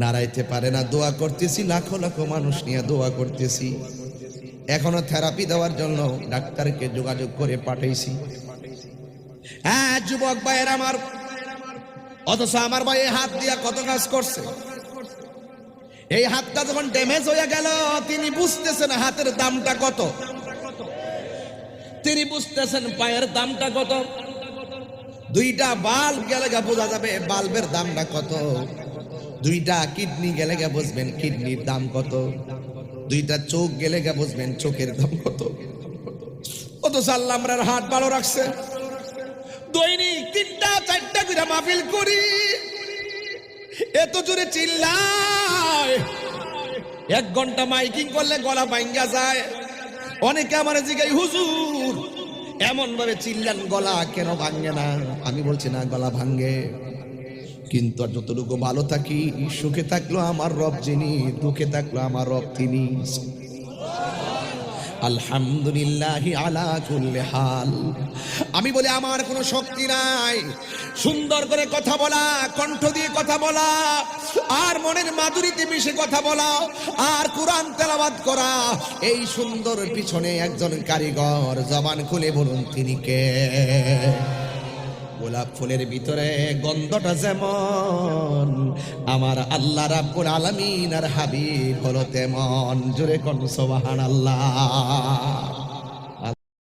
নাড়াইতে পারে না, দোয়া করতেছি, লাখো লাখো মানুষ নিয়ে দোয়া করতেছি। এখনো থেরাপি দেওয়ার জন্য ডাক্তারকে যোগাযোগ করে পাঠাইছি। হ্যাঁ যুবক ভাইয়ের আমার, অথচ আমার ভাই হাত দিয়া কত কাজ করছে। এই হাতটা যখন ড্যামেজ হয়ে গেল, তিনি বুঝতেছেন হাতের দামটা কত, তিনি বুঝতেছেন পায়ের দামটা কত। দুইটা বাল্ব গেলে গা বোঝা যাবে বাল্বের দামটা কত, দুইটা কিডনি গেলে গা বুঝবেন কিডনির দাম কত, দুইটা চোখ গেলে গা বুঝবেন চোখের দাম কত। অথচ আল্লাহ আমরার হাত ভালো রাখছে। দৈনিক 3টা 4টা করে মাহফিল করি, এত জোরে চিল্লায়, 1 ঘন্টা মাইকিং করলে গলা ভাঙ্গা যায়। অনেকে আমার জিগাই হুজুর এমন ভাবে চিল্লান গলা কেন ভাঙ্গে না? আমি বলছি না গলা ভাঙ্গে, কিন্তু আর যতটুকু ভালো থাকি, সুখে থাকলো আমার রব যিনি, দুঃখে থাকলো আমার রব তিনি। আলহামদুলিল্লাহি আলা কুল্লি হাল। আমি বলি আমার কোনো শক্তি নাই, সুন্দর করে কথা বলা, কণ্ঠ দিয়ে কথা বলা, আর মনের মাধুরীতে মিশে কথা বলা, আর কোরআন তেলাওয়াত করা, এই সুন্দর পিছনে একজন কারিগর। জবান খুলে বলুন তিনি কে? গোলাপ ফুলের ভিতরে গন্ধটা যেমন, আমার আল্লাহ রাব্বুল আলামিন আর হাবিব হলো তেমন। জোরে কোন সুবহানাল্লাহ।